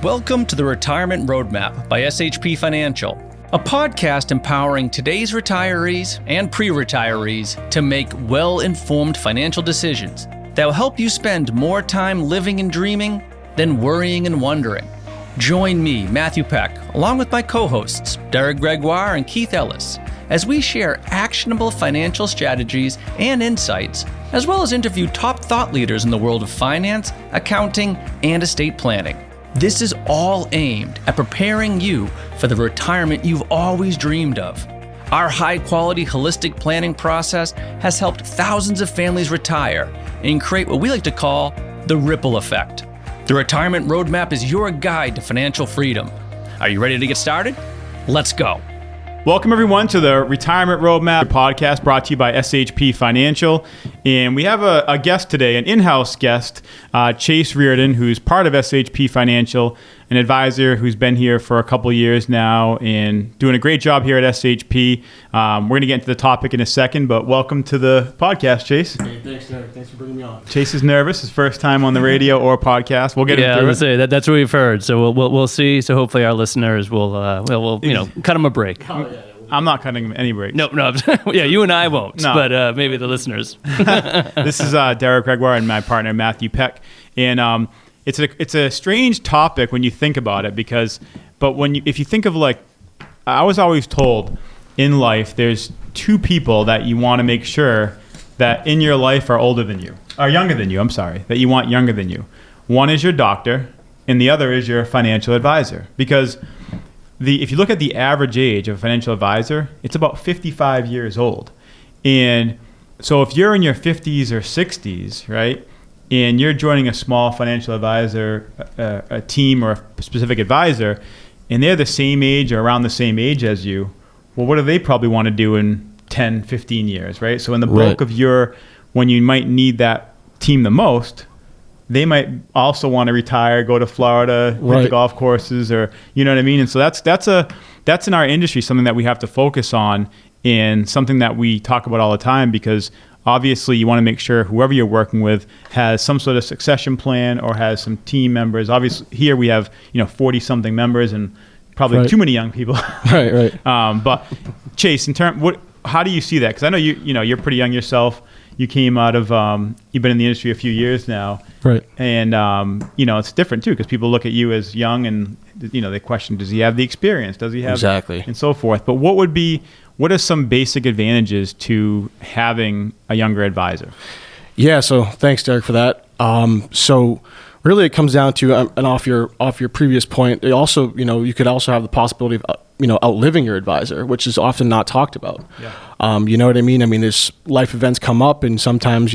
Welcome to the Retirement Roadmap by SHP Financial, a podcast empowering today's retirees and pre-retirees to make well-informed financial decisions that will help you spend more time living and dreaming than worrying and wondering. Join me, Matthew Peck, along with my co-hosts, Derek Gregoire and Keith Ellis, as we share actionable financial strategies and insights, as well as interview top thought leaders in the world of finance, accounting, and estate planning. This is all aimed at preparing you for the retirement you've always dreamed of. Our high-quality holistic planning process has helped thousands of families retire and create what we like to call the ripple effect. The Retirement Roadmap is your guide to financial freedom. Are you ready to get started? Let's go. Welcome, everyone, to the Retirement Roadmap podcast brought to you by SHP Financial. And we have a guest today, an in-house guest, Chase Reardon, who's part of SHP Financial, an advisor who's been here for a couple years now and doing a great job here at SHP. We're going to get into the topic in a second, but welcome to the podcast, Chase. Hey, thanks, Derek. Thanks for bringing me on. Chase is nervous, his first time on the radio or podcast. We'll get into it. Say that's what we've heard. So we'll see. So hopefully our listeners will cut them a break. Oh, yeah. I'm not cutting him any breaks. No. Yeah, you and I won't, No. but maybe the listeners. This is Derek Gregoire and my partner Matthew Peck, and it's a strange topic when you think about it if you think of, like, I was always told in life there's two people that you want to make sure that in your life are younger than you. That you want younger than you. One is your doctor, and the other is your financial advisor, because if you look at the average age of a financial advisor, it's about 55 years old. And so if you're in your 50s or 60s, right, and you're joining a small financial advisor, a team or a specific advisor, and they're the same age or around the same age as you, well, what do they probably want to do in 10, 15 years, right? So in the bulk of when you might need that team the most, they might also want to retire, go to Florida, hit the golf courses, or you know what I mean. And so that's in our industry something that we have to focus on, and something that we talk about all the time, because obviously you want to make sure whoever you're working with has some sort of succession plan or has some team members. Obviously here we have 40 something members and probably too many young people. Right. But Chase, how do you see that? Because I know you're pretty young yourself. You came out of, you've been in the industry a few years now. Right. And, it's different too, because people look at you as young and, they question, does he have the experience? Does he have, exactly, and so forth. But what are some basic advantages to having a younger advisor? Yeah. So thanks, Derek, for that. So really it comes down to, and off your previous point, it also, you could also have the possibility of, outliving your advisor, which is often not talked about. Yeah. You know what I mean? I mean, there's life events come up, and sometimes,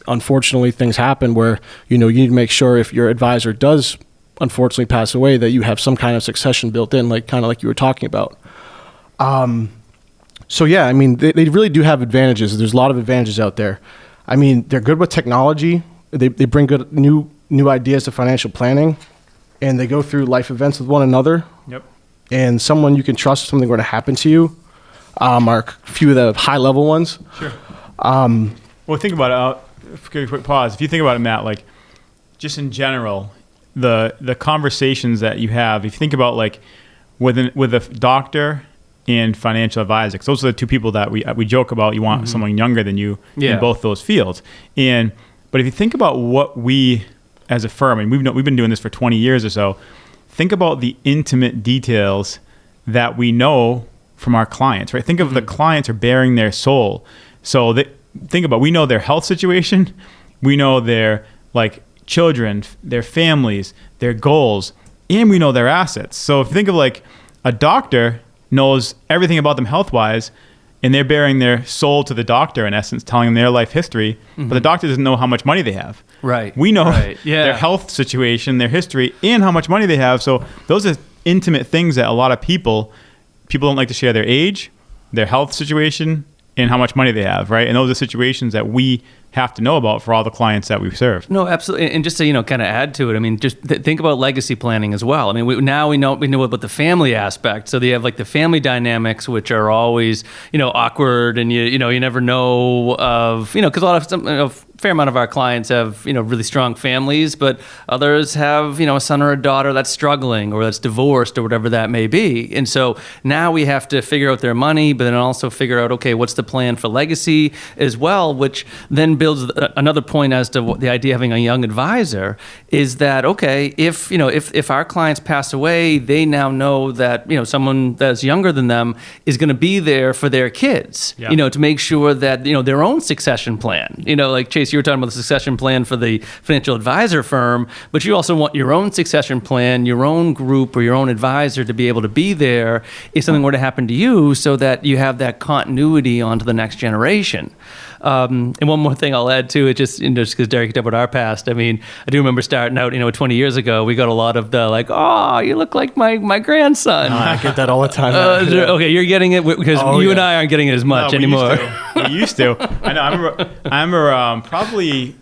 unfortunately things happen where, you need to make sure if your advisor does unfortunately pass away, that you have some kind of succession built in, like you were talking about. So yeah, I mean, they really do have advantages. There's a lot of advantages out there. I mean, they're good with technology. They bring good new ideas to financial planning, and they go through life events with one another. Yep. And someone you can trust if something were to happen to you, are a few of the high level ones. Sure. Well, think about it. Quick pause. If you think about it, Matt, like just in general, the conversations that you have, if you think about like with a doctor and financial advisor, because those are the two people that we joke about. You want someone younger than you in both those fields. But if you think about what we as a firm, and we've been doing this for 20 years or so, think about the intimate details that we know from our clients, right? Think of the clients are bearing their soul. So we know their health situation, we know their children, their families, their goals, and we know their assets. So if you think of like a doctor knows everything about them health-wise, and they're bearing their soul to the doctor, in essence, telling them their life history, but the doctor doesn't know how much money they have. Right. We know their health situation, their history, and how much money they have. So those are intimate things that a lot of people don't like to share: their age, their health situation, and how much money they have, right? And those are situations that we have to know about for all the clients that we've served. No, absolutely. And just to, kind of add to it, I mean, just think about legacy planning as well. I mean, we know about the family aspect. So they have like the family dynamics, which are always, awkward, and you never know of, because a lot of fair amount of our clients have, really strong families, but others have, a son or a daughter that's struggling or that's divorced or whatever that may be. And so now we have to figure out their money, but then also figure out, okay, what's the plan for legacy as well, which then builds another point as to what the idea of having a young advisor is that, okay, if our clients pass away, they now know that, someone that's younger than them is going to be there for their kids, to make sure that, their own succession plan, like Chase, you were talking about the succession plan for the financial advisor firm, but you also want your own succession plan, your own group or your own advisor to be able to be there if something were to happen to you so that you have that continuity onto the next generation. And one more thing I'll add to it, just because Derek talked about our past. I mean, I do remember starting out, 20 years ago, we got a lot of the like, oh, you look like my grandson. I get that all the time. Okay, you're getting it because you and I aren't getting it as much anymore. We used to. I know. I remember probably,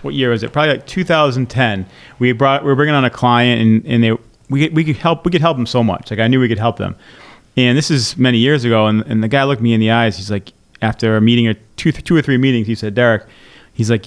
what year was it? Probably like 2010. We were bringing on a client, and we could help them so much. Like I knew we could help them. And this is many years ago, and the guy looked me in the eyes. He's like, after a meeting or two or three meetings, he said, Derek, he's like,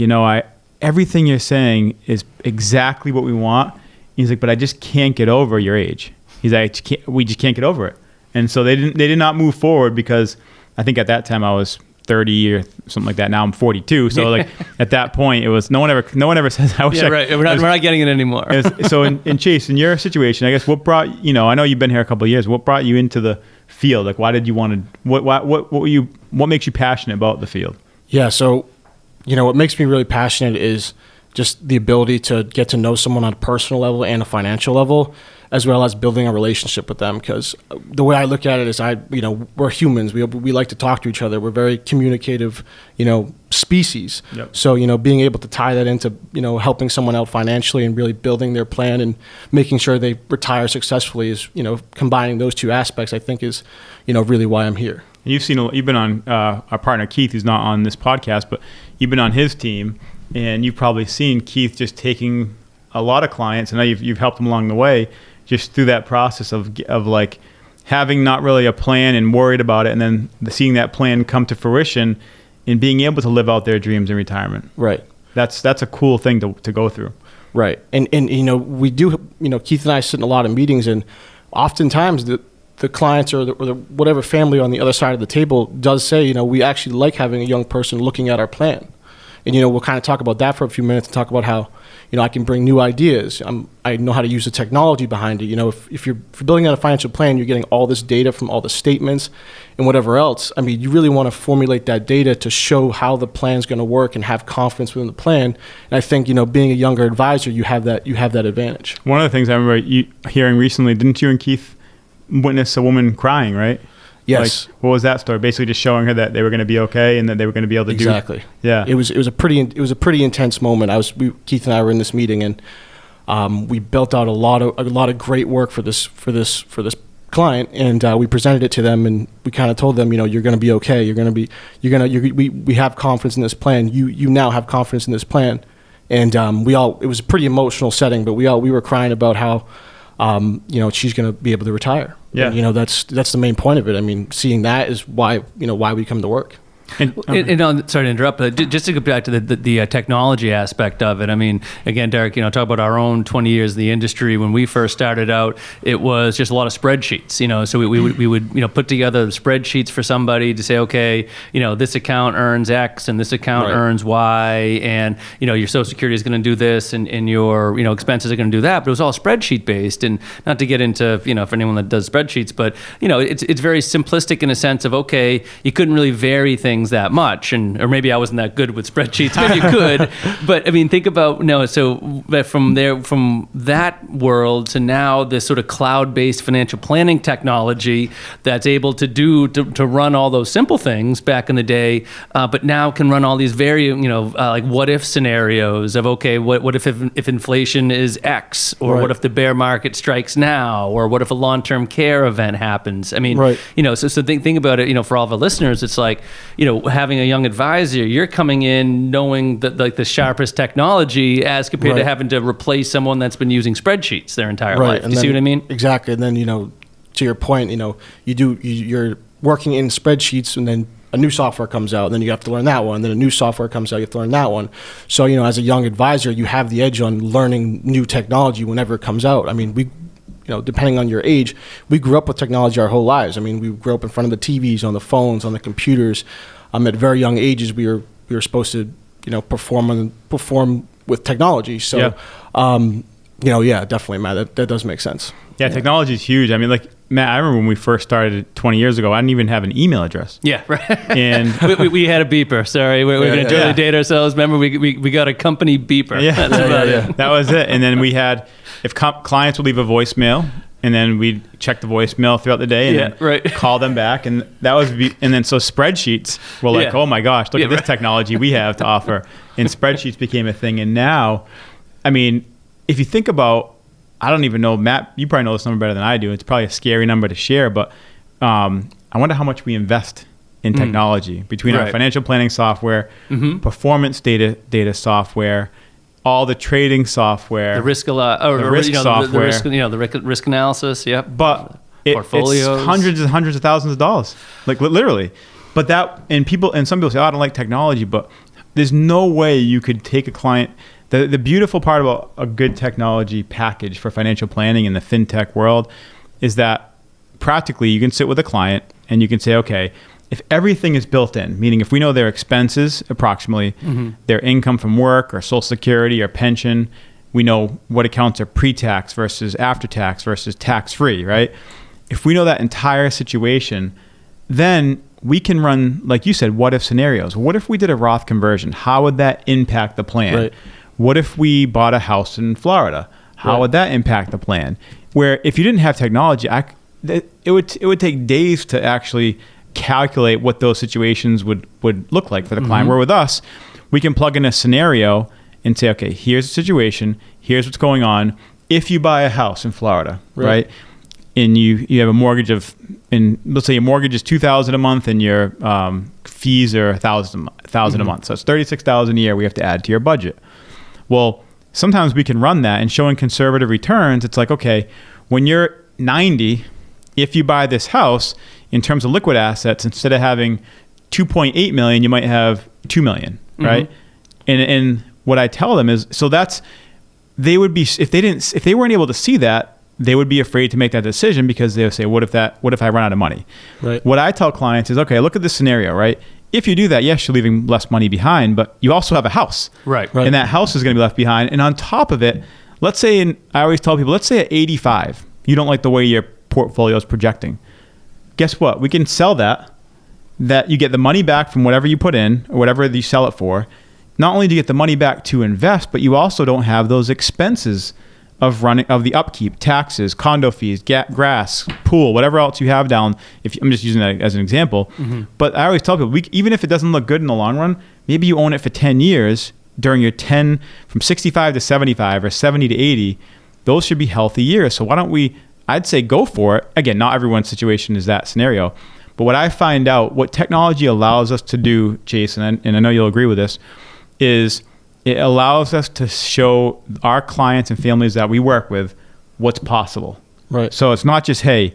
everything you're saying is exactly what we want. He's like, but I just can't get over your age. He's like, we just can't get over it. And so they did not move forward because I think at that time I was 30 or something like that. Now I'm 42. So like at that point it was no one ever says I wish. Yeah, right. We're not getting it anymore. So in Chase, in your situation, I guess what brought I know you've been here a couple of years. What brought you into the field? Like why did you want to? What makes you passionate about the field? Yeah. So what makes me really passionate is just the ability to get to know someone on a personal level and a financial level, as well as building a relationship with them. Because the way I look at it is we're humans. We like to talk to each other. We're very communicative, species. Yep. So, being able to tie that into, helping someone out financially and really building their plan and making sure they retire successfully is, combining those two aspects, I think is, really why I'm here. And you've been on our partner Keith, who's not on this podcast, but you've been on his team, and you've probably seen Keith just taking a lot of clients, and now you've helped them along the way, just through that process of like having not really a plan and worried about it, and then seeing that plan come to fruition and being able to live out their dreams in retirement. Right. That's a cool thing to go through. Right. And we do, Keith and I sit in a lot of meetings, and oftentimes the clients or the whatever family on the other side of the table does say, we actually like having a young person looking at our plan. And, we'll kind of talk about that for a few minutes and talk about how, I can bring new ideas. I know how to use the technology behind it. If you're building out a financial plan, you're getting all this data from all the statements and whatever else. I mean, you really want to formulate that data to show how the plan's going to work and have confidence within the plan. And I think, being a younger advisor, you have that advantage. One of the things I remember hearing recently, didn't you and Keith witness a woman crying, right? Yes. Like, what was that story? Basically just showing her that they were going to be okay and that they were going to be able to do. Exactly. Yeah. It was a pretty intense moment. Keith and I were in this meeting, and we built out a lot of great work for this client, and we presented it to them, and we kind of told them, you're going to be okay. We have confidence in this plan. You now have confidence in this plan. And it was a pretty emotional setting, but we were crying about how she's going to be able to retire. Yeah. And, that's the main point of it. I mean, seeing that is why we come to work. And sorry to interrupt, but just to go back to the technology aspect of it. I mean, again, Derek, talk about our own 20 years in the industry. When we first started out, it was just a lot of spreadsheets. So we would put together spreadsheets for somebody to say, okay, this account earns X and this account earns Y, and your Social Security is going to do this, and your expenses are going to do that. But it was all spreadsheet based, and not to get into for anyone that does spreadsheets, but it's very simplistic in a sense of, okay, you couldn't really vary things that much, or maybe I wasn't that good with spreadsheets. Maybe you could, but I mean, think about so from that world to now this sort of cloud-based financial planning technology that's able to run all those simple things back in the day, but now can run all these very like what if scenarios of, okay, what if inflation is X, or what if the bear market strikes now, or what if a long-term care event happens? I mean, so think about it. For all of our listeners, it's like having a young advisor, you're coming in knowing that like the sharpest technology as compared to having to replace someone that's been using spreadsheets their entire life. Do you see what I mean? Exactly. And then, to your point, you're working in spreadsheets, and then a new software comes out, and then you have to learn that one. Then a new software comes out, you have to learn that one. So, as a young advisor, you have the edge on learning new technology whenever it comes out. I mean, depending on your age, we grew up with technology our whole lives. I mean, we grew up in front of the TVs, on the phones, on the computers. At very young ages, we were supposed to, perform with technology. So, definitely, Matt, that does make sense. Yeah, technology is huge. I mean, like, Matt, I remember when we first started 20 years ago, I didn't even have an email address. Yeah, right. And we had a beeper. Sorry, we're going to totally date ourselves. Remember, we got a company beeper. Yeah, that's about it. That was it. And then we had, if clients would leave a voicemail, and then we'd check the voicemail throughout the day and then call them back. And that was, and then so spreadsheets were like, oh my gosh, look at this technology we have to offer. And spreadsheets became a thing. And now, I mean, if you think about, I don't even know, Matt, you probably know this number better than I do. It's probably a scary number to share, but I wonder how much we invest in technology between our financial planning software, performance data software, all the trading software, the risk software, the risk analysis. Yep. But portfolios, it's hundreds and hundreds of thousands of dollars, like literally. But some people say, oh, I don't like technology, but there's no way you could take a client. The beautiful part about a good technology package for financial planning in the fintech world is that practically you can sit with a client and you can say, okay, if everything is built in, meaning if we know their expenses approximately, their income from work or Social Security or pension, we know what accounts are pre-tax versus after-tax versus tax-free, right? If we know that entire situation, then we can run, like you said, what if scenarios. What if we did a Roth conversion? How would that impact the plan? Right. What if we bought a house in Florida? How would that impact the plan? Where if you didn't have technology, it would take days to actually calculate what those situations would look like for the client. Where with us, we can plug in a scenario and say, okay, here's the situation, here's what's going on. If you buy a house in Florida, right? And you have a mortgage let's say your mortgage is $2,000 a month and your fees are $1,000 a month. So it's $36,000 a year we have to add to your budget. Well, sometimes we can run that, and showing conservative returns, it's like, okay, when you're 90, if you buy this house, in terms of liquid assets, instead of having 2.8 million, you might have 2 million, right? And what I tell them is, so they would be, if they weren't able to see that, they would be afraid to make that decision because they would say, what if I run out of money? Right. What I tell clients is, okay, look at this scenario, right? If you do that, yes, you're leaving less money behind, but you also have a house. Right. And that house is going to be left behind. And on top of it, let's say, and I always tell people, let's say at 85, you don't like the way your portfolio is projecting. Guess what? We can sell that you get the money back from whatever you put in or whatever you sell it for. Not only do you get the money back to invest, but you also don't have those expenses of the upkeep, taxes, condo fees, grass, pool, whatever else you have down. I'm just using that as an example. But I always tell people, even if it doesn't look good in the long run, maybe you own it for 10 years during your 10, from 65 to 75 or 70 to 80, those should be healthy years. So why don't I'd say go for it. Again, not everyone's situation is that scenario. But what I find out, what technology allows us to do, Chase, and I know you'll agree with this, is it allows us to show our clients and families that we work with what's possible. Right. So it's not just, hey,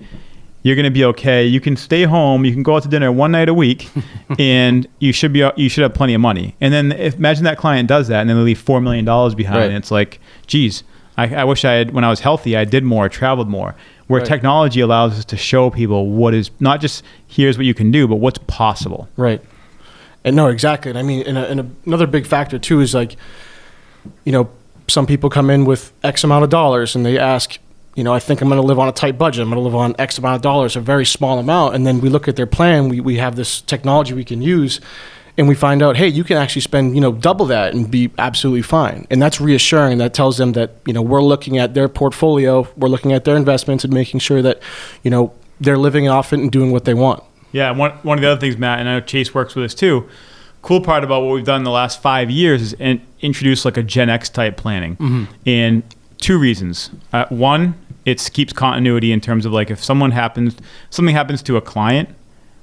you're going to be okay. You can stay home. You can go out to dinner one night a week, and you should have plenty of money. And then imagine that client does that, and then they leave $4 million behind. Right. And it's like, geez, I wish when I was healthy, I did more, traveled more. Where technology allows us to show people what is not just here's what you can do, but what's possible. Right. And no, exactly. And I mean, and another big factor too is like, some people come in with X amount of dollars and they ask, I think I'm going to live on a tight budget. I'm going to live on X amount of dollars, a very small amount. And then we look at their plan. We have this technology we can use, and we find out, hey, you can actually spend, double that and be absolutely fine. And that's reassuring. That tells them that, we're looking at their portfolio, we're looking at their investments and making sure that, they're living off it and doing what they want. Yeah, one of the other things, Matt, and I know Chase works with us too, cool part about what we've done in the last 5 years is introduce like a Gen X type planning. And two reasons. One, it keeps continuity in terms of like if something happens to a client,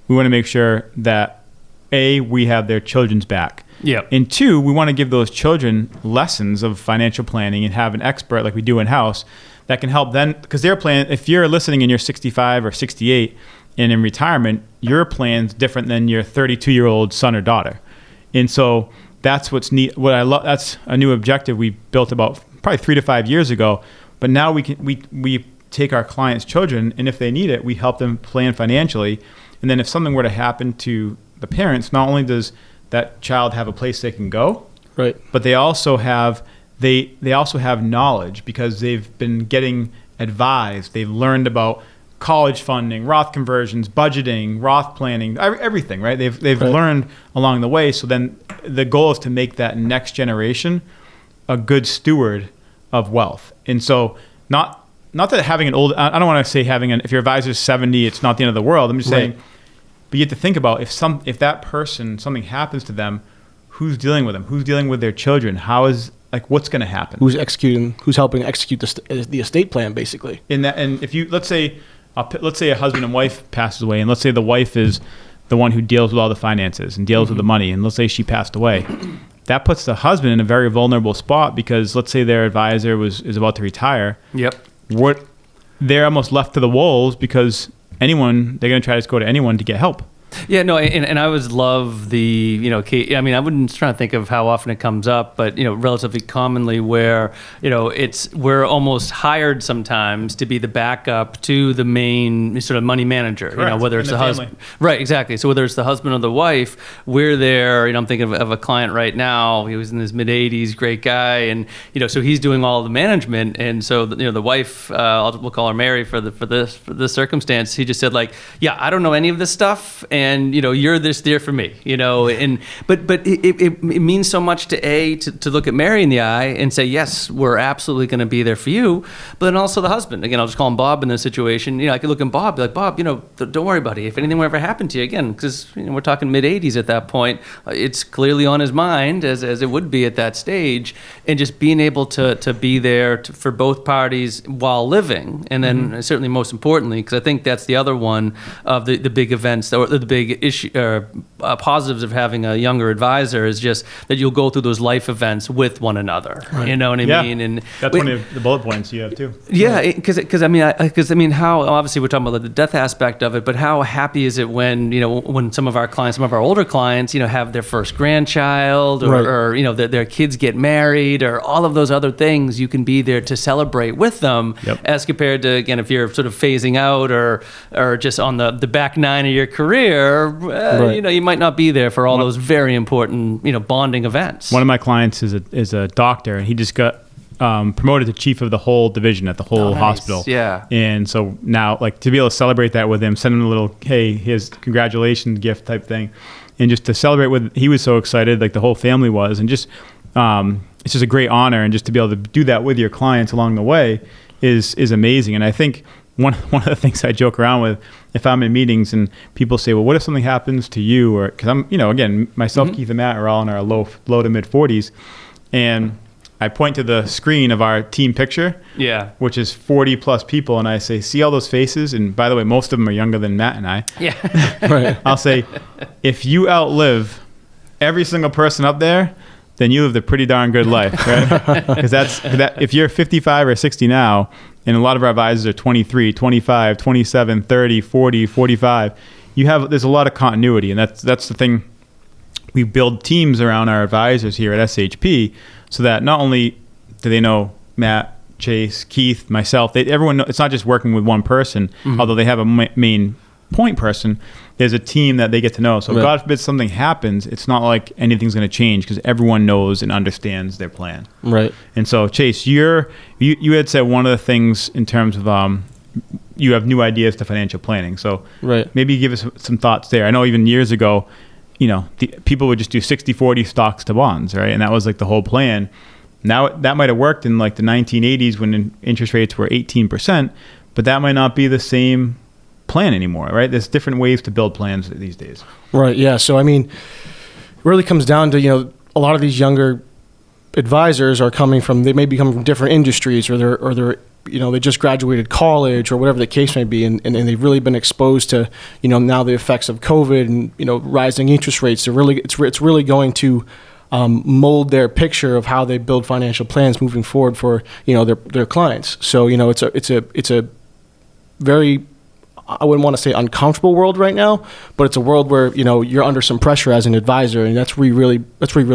we want to make sure that we have their children's back. Yeah. And two, we want to give those children lessons of financial planning and have an expert like we do in-house that can help them, because they're planning, if you're listening and you're 65 or 68, And in retirement, your plan's different than your 32-year-old son or daughter. And so that's what's neat. What I love, that's a new objective we built about probably 3 to 5 years ago. But now we take our clients' children, and if they need it, we help them plan financially. And then if something were to happen to the parents, not only does that child have a place they can go, right, but they also have knowledge because they've been getting advised. They've learned about college funding, Roth conversions, budgeting, Roth planning, everything, right? They've right. learned along the way. So then the goal is to make that next generation a good steward of wealth. And so not that having an old, I don't want to say if your advisor's 70, it's not the end of the world. I'm just right. saying, but you have to think about if that person, something happens to them, who's dealing with them? Who's dealing with their children? What's going to happen? Who's helping execute the estate plan, basically? And if you, let's say a husband and wife passes away, and let's say the wife is the one who deals with all the finances and deals with the money, and let's say she passed away. That puts the husband in a very vulnerable spot because let's say their advisor is about to retire. Yep. They're almost left to the wolves because they're going to try to go to anyone to get help. Yeah, no, and I always love the, I mean, I wouldn't try to think of how often it comes up, but, relatively commonly where, we're almost hired sometimes to be the backup to the main sort of money manager, Correct. Whether it's In the husband. family. Right, exactly. So whether it's the husband or the wife, we're there, I'm thinking of a client right now, he was in his mid-80s, great guy, and, so he's doing all the management, and so, the wife, we'll call her Mary for this circumstance, he just said yeah, I don't know any of this stuff, and you're there for me, and but it means so much to look at Mary in the eye and say, yes, we're absolutely going to be there for you, but then also the husband, again, I'll just call him Bob in this situation, I could look at Bob, be like, Bob, don't worry, buddy, if anything ever happened to you, again, because we're talking mid-80s at that point, it's clearly on his mind as it would be at that stage, and just being able to be there for both parties while living, and then certainly most importantly, because I think that's the other one of the big events, or the big issue, positives of having a younger advisor is just that you'll go through those life events with one another. Right. You know what I mean? And that's one of the bullet points you have too. Yeah, because I mean, how obviously we're talking about the death aspect of it, but how happy is it when when some of our older clients, have their first grandchild, or right. their kids get married, or all of those other things, you can be there to celebrate with them, yep. as compared to, again, if you're sort of phasing out or just on the back nine of your career, right. You might not be there for all those very important, bonding events. One of my clients is a doctor, and he just got promoted to chief of the whole division at the whole hospital. Yeah. And so now, to be able to celebrate that with him, send him a little, hey, here's congratulations gift type thing, and just to celebrate he was so excited, the whole family was, and just it's just a great honor, and just to be able to do that with your clients along the way is amazing. And I think one of the things I joke around with, if I'm in meetings and people say, well, what if something happens to you? Or because I'm, again, myself, Keith, and Matt are all in our low to mid 40s, and I point to the screen of our team picture, yeah, which is 40 plus people, and I say, see all those faces? And by the way, most of them are younger than Matt and I. Yeah. Right. I'll say, if you outlive every single person up there, then you lived a pretty darn good life, right? Because if you're 55 or 60 now, and a lot of our advisors are 23, 25, 27, 30, 40, 45, there's a lot of continuity, and that's the thing. We build teams around our advisors here at SHP, so that not only do they know Matt, Chase, Keith, myself, everyone. It's not just working with one person, although they have a main point person. There's a team that they get to know. So right. God forbid something happens, it's not like anything's going to change because everyone knows and understands their plan. Right. And so, Chase, you had said one of the things in terms of you have new ideas to financial planning. So right. maybe give us some thoughts there. I know even years ago, people would just do 60-40 stocks to bonds, right? And that was the whole plan. Now that might have worked in the 1980s when interest rates were 18%, but that might not be the same plan anymore, right? There's different ways to build plans these days. Right. Yeah. So, I mean, it really comes down to, a lot of these younger advisors they may come from different industries, or they're they just graduated college or whatever the case may be. And they've really been exposed to, now the effects of COVID and, rising interest rates. It's really going to mold their picture of how they build financial plans moving forward for, their clients. So, it's a very I wouldn't want to say uncomfortable world right now, but it's a world where, you know, you're under some pressure as an advisor, and that's where you really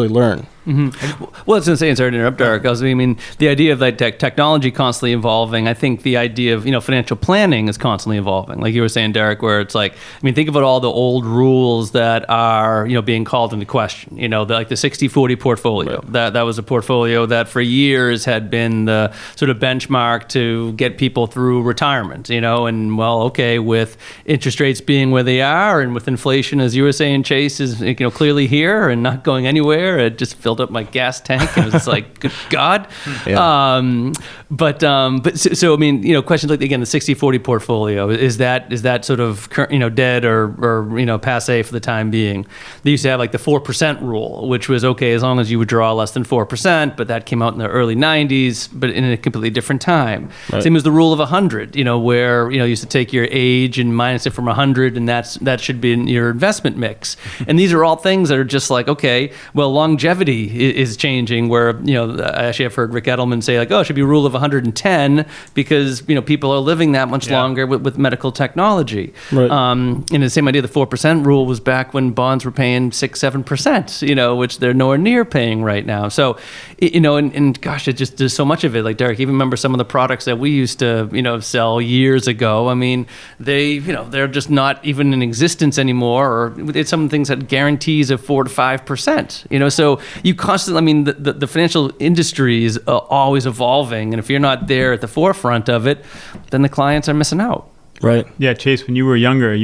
learn. Mm-hmm. Well, I was going to say, and sorry to interrupt, Derek, I mean, the idea of like technology constantly evolving, I think the idea of, you know, financial planning is constantly evolving. Like you were saying, Derek, where it's like, I mean, think about all the old rules that are, you know, being called into question. You know, like the 60-40 portfolio. Right. That was a portfolio that for years had been the sort of benchmark to get people through retirement, you know, and well, okay, with interest rates being where they are and with inflation, as you were saying, Chase, is, you know, clearly here and not going anywhere. It just filled up my gas tank and it was like, good God. Yeah. But so I mean, you know, questions like, again, the 60-40 portfolio, is that sort of, you know, dead or you know, passe for the time being? They used to have like the 4% rule, which was okay as long as you would draw less than 4%, but that came out in the early 90s, but in a completely different time. Right. Same as the rule of 100, you know, where, you know, you used to take your age and minus it from 100, and that should be in your investment mix. And these are all things that are just like, okay, well, longevity is changing, where, you know, I actually have heard Rick Edelman say like, oh, it should be a rule of 110 because, you know, people are living that much longer with medical technology. Right. And the same idea, the 4% rule was back when bonds were paying 6-7%, you know, which they're nowhere near paying right now. So, you know, and gosh, it just, there's so much of it. Like Derek, even remember some of the products that we used to, you know, sell years ago. I mean, they, you know, they're just not even in existence anymore, or it's some things that guarantees of 4 to 5%, you know, so you constantly, I mean, the financial industry is always evolving. And if you're not there at the forefront of it, then the clients are missing out. Right. Yeah, Chase, when you were younger, I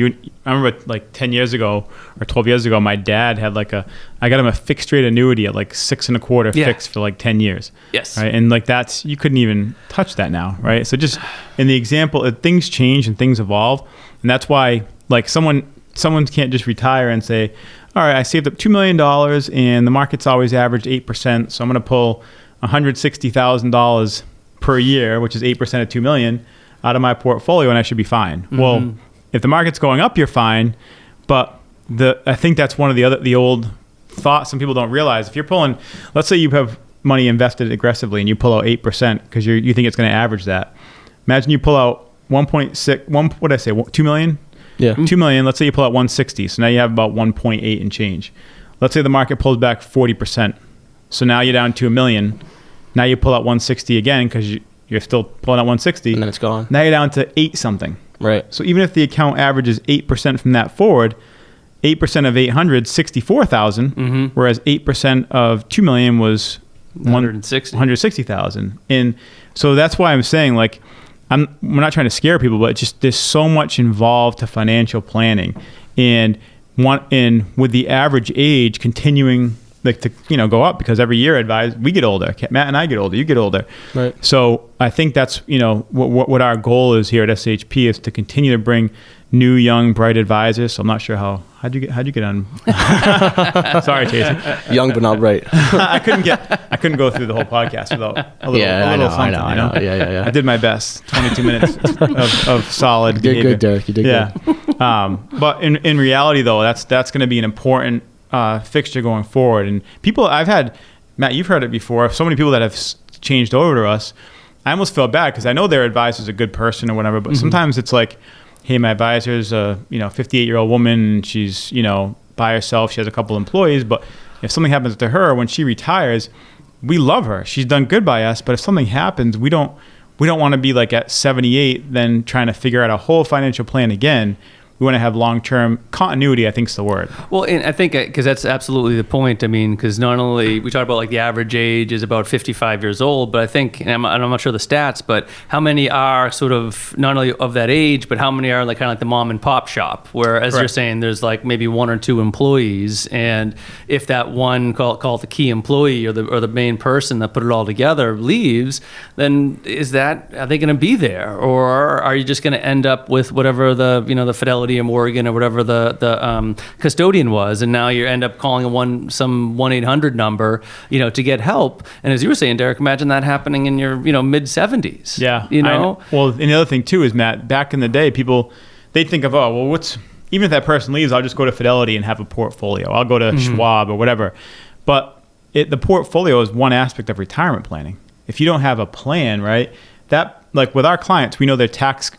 remember like 10 years ago or 12 years ago, my dad had like I got him a fixed rate annuity at like 6.25% fixed for like 10 years. Yes. Right. And like you couldn't even touch that now. Right. So just in the example, things change and things evolve. And that's why like someone can't just retire and say, all right, I saved up $2 million and the market's always averaged 8%. So I'm going to pull $160,000 per year, which is 8% of $2 million, out of my portfolio, and I should be fine. Mm-hmm. Well, if the market's going up, you're fine. But I think that's one of the old thoughts some people don't realize. If you're pulling, let's say you have money invested aggressively and you pull out 8% because you think it's going to average that. Imagine you pull out 2 million? Yeah. 2 million, let's say you pull out 160. So now you have about 1.8 and change. Let's say the market pulls back 40%. So now you're down to $1 million. Now you pull out 160 again because you're still pulling out 160. And then it's gone. Now you're down to 8 something. Right. So even if the account averages 8% from that forward, 8% of 800, 64,000, whereas 8% of 2 million was 160,000. And so that's why I'm saying, like, we're not trying to scare people, but just there's so much involved to financial planning, and with the average age continuing like to go up, because every year we get older. Matt and I get older. You get older. Right. So I think that's what our goal is here at SHP, is to continue to bring new, young, bright advisors. So I'm not sure how'd you get on? Sorry, Chase. Young but not bright. I couldn't go through the whole podcast without a little something. I know. Yeah. I did my best. 22 minutes of solid. You did good, Derek. You did good. But in reality, though, that's going to be an important fixture going forward. And people, Matt, you've heard it before. So many people that have changed over to us. I almost feel bad because I know their advisor's a good person or whatever, but sometimes it's like, hey, my advisor's a 58-year-old woman, and she's by herself. She has a couple employees, but if something happens to her when she retires, we love her. She's done good by us, but if something happens, we don't want to be like at 78 then trying to figure out a whole financial plan again. We want to have long-term continuity, I think is the word. Well, and I think, because that's absolutely the point. I mean, because not only, we talk about like the average age is about 55 years old, but I think, and I'm not sure the stats, but how many are sort of not only of that age, but how many are like kind of like the mom and pop shop, where, as you're saying, there's like maybe 1 or 2 employees, and if that one, call it the key employee or the main person that put it all together leaves, then are they going to be there, or are you just going to end up with whatever the the Fidelity or Morgan or whatever the custodian was, and now you end up calling some 1-800 number to get help? And as you were saying, Derek, imagine that happening in your mid 70s. Yeah. Well, and the other thing too is, Matt, back in the day, people, they think of, even if that person leaves, I'll just go to Fidelity and have a portfolio. I'll go to Schwab or whatever. But the portfolio is one aspect of retirement planning. If you don't have a plan, right, that, like with our clients, we know their tax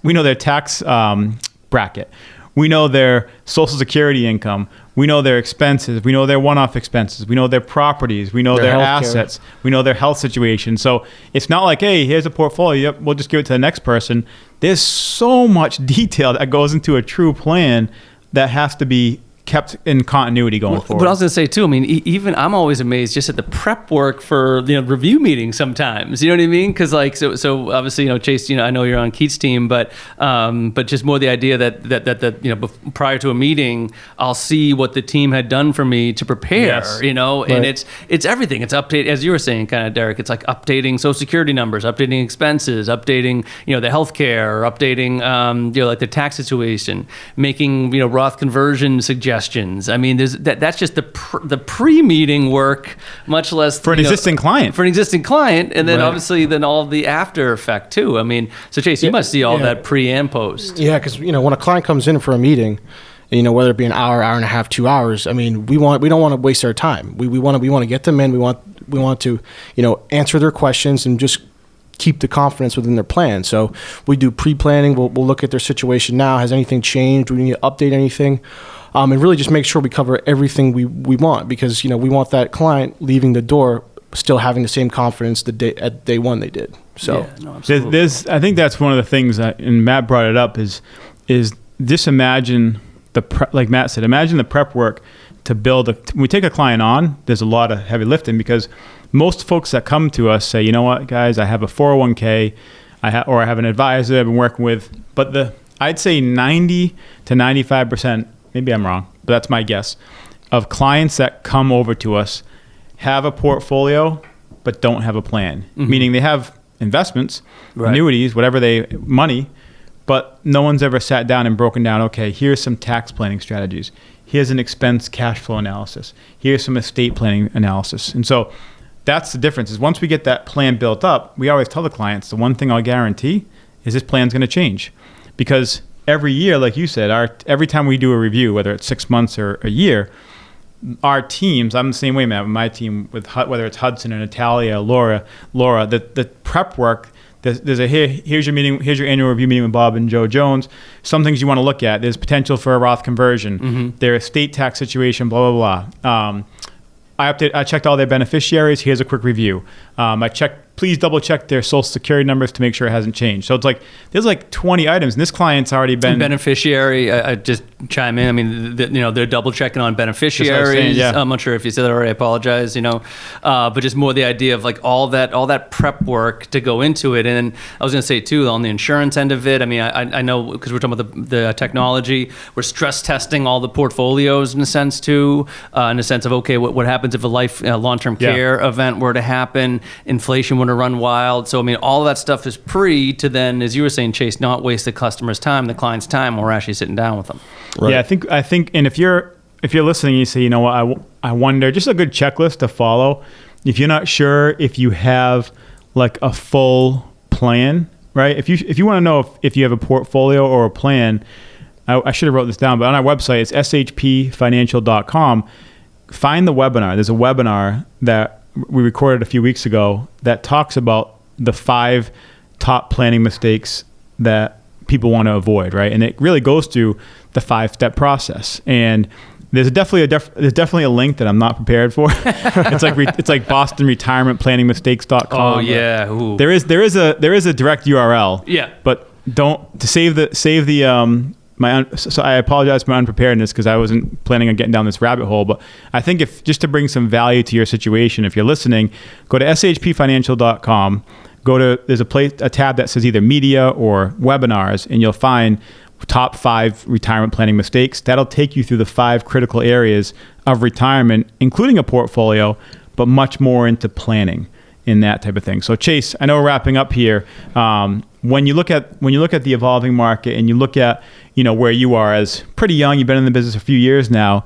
bracket. We know their Social Security income. We know their expenses. We know their one-off expenses. We know their properties. We know their assets. We know their health situation. So it's not like, hey, here's a portfolio. Yep, we'll just give it to the next person. There's so much detail that goes into a true plan that has to be kept in continuity going forward. But I was going to say too, I mean, even I'm always amazed just at the prep work for review meetings sometimes. You know what I mean? Because like so obviously Chase, I know you're on Keith's team, but just more the idea that prior to a meeting, I'll see what the team had done for me to prepare. Yes. Right. And it's everything. It's update, as you were saying, kind of Derek. It's like updating Social Security numbers, updating expenses, updating the healthcare, updating like the tax situation, making Roth conversion suggestions. I mean, that's just the pre-meeting work, much less for an existing client. For an existing client, and then obviously then all the after effect too. I mean, so Chase, you must see all that pre and post. Yeah, because when a client comes in for a meeting, whether it be an hour and a half, 2 hours, I mean, we don't want to waste their time. We want to get them in. We want to answer their questions and just keep the confidence within their plan. So we do pre-planning. We'll look at their situation now. Has anything changed? Do we need to update anything? And really just make sure we cover everything we want, because we want that client leaving the door still having the same confidence at day one they did. So I think that's one of the things that, and Matt brought it up, is just imagine like Matt said, imagine the prep work to build when we take a client on, there's a lot of heavy lifting, because most folks that come to us say, you know what, guys, I have a 401k, or I have an advisor I've been working with, but I'd say 90 to 95%, maybe I'm wrong, but that's my guess, of clients that come over to us have a portfolio but don't have a plan. Mm-hmm. Meaning they have investments, annuities, money, but no one's ever sat down and broken down, okay, here's some tax planning strategies. Here's an expense cash flow analysis. Here's some estate planning analysis. And so that's the difference, is once we get that plan built up, we always tell the clients, the one thing I'll guarantee is this plan's going to change. Because every year, like you said, every time we do a review, whether it's 6 months or a year, our teams, I'm the same way, Matt, with my team, whether it's Hudson and Natalia, Laura, the prep work, there's here's your meeting, here's your annual review meeting with Bob and Joe Jones. Some things you want to look at. There's potential for a Roth conversion. Mm-hmm. Their estate tax situation, blah, blah, blah. I checked all their beneficiaries. Here's a quick review. Please double check their Social Security numbers to make sure it hasn't changed. So it's like, there's like 20 items, and this client's already been... Beneficiary, I just chime in. I mean, they're double checking on beneficiaries. I'm not sure if you said that already, I apologize, but just more the idea of like all that prep work to go into it. And I was going to say too, on the insurance end of it, I mean, I know, because we're talking about the technology, we're stress testing all the portfolios in a sense too, in a sense of, okay, what happens if a long-term care event were to happen, inflation were to run wild. So I mean, all of that stuff is pre to then, as you were saying, Chase, not waste the customer's time, the client's time, when we're actually sitting down with them. Right. Yeah, I think, and if you're listening, you say, you know what, I wonder, just a good checklist to follow. If you're not sure if you have like a full plan, right? If you want to know if you have a portfolio or a plan, I should have wrote this down, but on our website, it's shpfinancial.com. Find the webinar. There's a webinar that we recorded a few weeks ago that talks about the 5 top planning mistakes that people want to avoid, right? And it really goes through the 5-step process. And there's definitely a link that I'm not prepared for. It's like BostonRetirementPlanningMistakes.com. Oh yeah. Ooh. There is a direct URL. Yeah. But so I apologize for my unpreparedness, because I wasn't planning on getting down this rabbit hole. But I think just to bring some value to your situation, if you're listening, go to shpfinancial.com. There's a tab that says either media or webinars, and you'll find top 5 retirement planning mistakes. That'll take you through the 5 critical areas of retirement, including a portfolio, but much more into planning in that type of thing. So Chase, I know we're wrapping up here. When you look at the evolving market, and you look at where you are as pretty young, you've been in the business a few years now.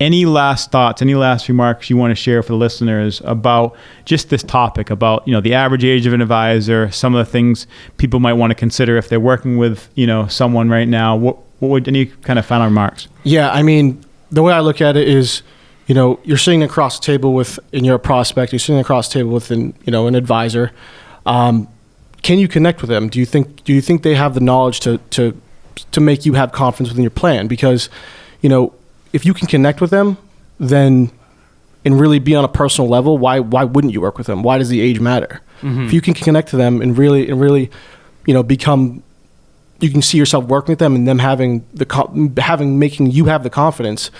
Any last thoughts, any last remarks you want to share for the listeners about just this topic, about the average age of an advisor, some of the things people might want to consider if they're working with someone right now? What would any kind of final remarks? Yeah, I mean, the way I look at it is, you're sitting across the table and you're a prospect. You're sitting across the table with an advisor. Can you connect with them? Do you think they have the knowledge to to make you have confidence within your plan. Because, you know, if you can connect with them, then and really be on a personal level, why wouldn't you work with them? Why does the age matter? If you can connect to them and really, you know, you can see yourself working with them and them making you have the confidence.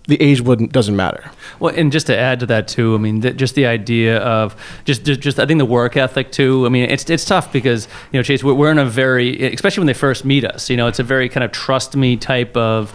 The age doesn't matter. Well, and just to add to that too, I mean, just the idea of just I think the work ethic too. I mean, it's tough because, you know, Chase, we're in a very, especially when they first meet us, you know, it's a very kind of trust me type of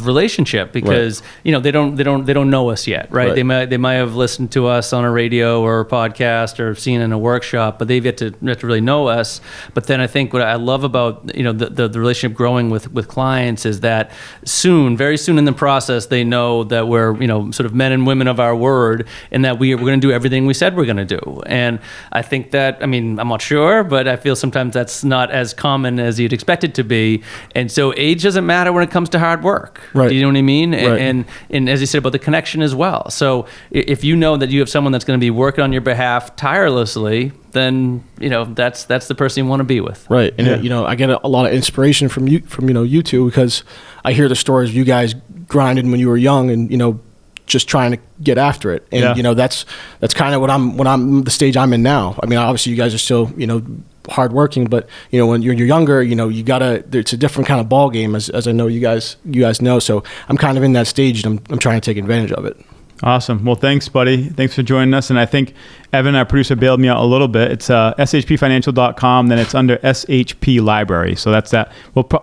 relationship because right. You know, they don't know us yet, right? They might have listened to us on a radio or a podcast or seen in a workshop, but they've yet to really know us. But then I think what I love about, you know, the relationship growing with clients is that very soon in the process they know that we're, you know, sort of men and women of our word, and that we're going to do everything we said we're going to do. And I think that, I mean, I'm not sure, but I feel sometimes that's not as common as you'd expect it to be. And so age doesn't matter when it comes to hard work. Right. Do you know what I mean? Right. And as you said about the connection as well. So if you know that you have someone that's going to be working on your behalf tirelessly, then, you know, that's the person you want to be with. Right. And, you know, I get a lot of inspiration from you two, because I hear the stories you guys grinded when you were young and, you know, just trying to get after it. And, you know, that's kind of what I'm the stage I'm in now. I mean, obviously you guys are still, you know, hardworking, but, you know, when you're younger, you know, it's a different kind of ball game, as I know you guys know. So I'm kind of in that stage and I'm trying to take advantage of it. Awesome. Well, thanks, buddy. Thanks for joining us. And I think Evan, our producer, bailed me out a little bit. It's shpfinancial.com. Then it's under SHP Library. So that's that.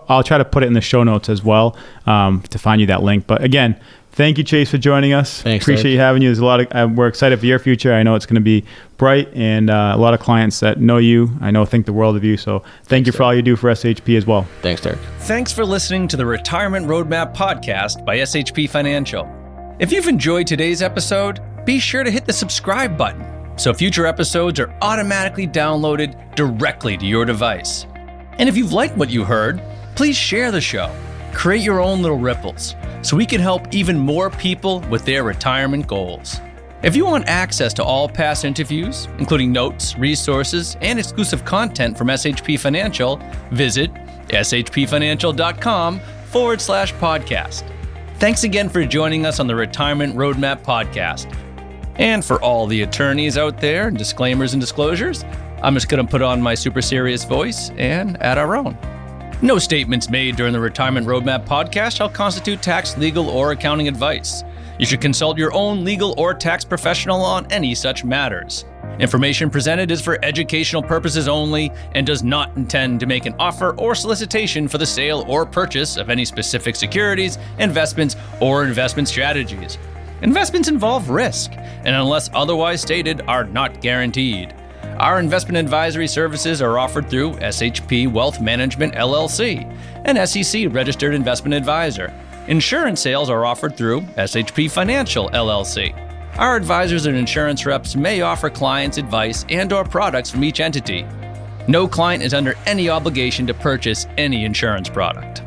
I'll try to put it in the show notes as well to find you that link. But again, thank you, Chase, for joining us. Thanks. Appreciate you having you. There's a lot of. We're excited for your future. I know it's going to be bright, and a lot of clients that know you, I know, think the world of you. So thank you for all you do for SHP as well. Thanks, Derek. Thanks for listening to the Retirement Roadmap podcast by SHP Financial. If you've enjoyed today's episode, be sure to hit the subscribe button so future episodes are automatically downloaded directly to your device. And if you've liked what you heard, please share the show. Create your own little ripples so we can help even more people with their retirement goals. If you want access to all past interviews, including notes, resources, and exclusive content from SHP Financial, visit shpfinancial.com/podcast. Thanks again for joining us on the Retirement Roadmap podcast. And for all the attorneys out there and disclaimers and disclosures, I'm just going to put on my super serious voice and add our own. No statements made during the Retirement Roadmap podcast shall constitute tax, legal, or accounting advice. You should consult your own legal or tax professional on any such matters. Information presented is for educational purposes only and does not intend to make an offer or solicitation for the sale or purchase of any specific securities, investments, or investment strategies. Investments involve risk, and unless otherwise stated, are not guaranteed. Our investment advisory services are offered through SHP Wealth Management, LLC, an SEC-registered investment advisor. Insurance sales are offered through SHP Financial, LLC. Our advisors and insurance reps may offer clients advice and/or products from each entity. No client is under any obligation to purchase any insurance product.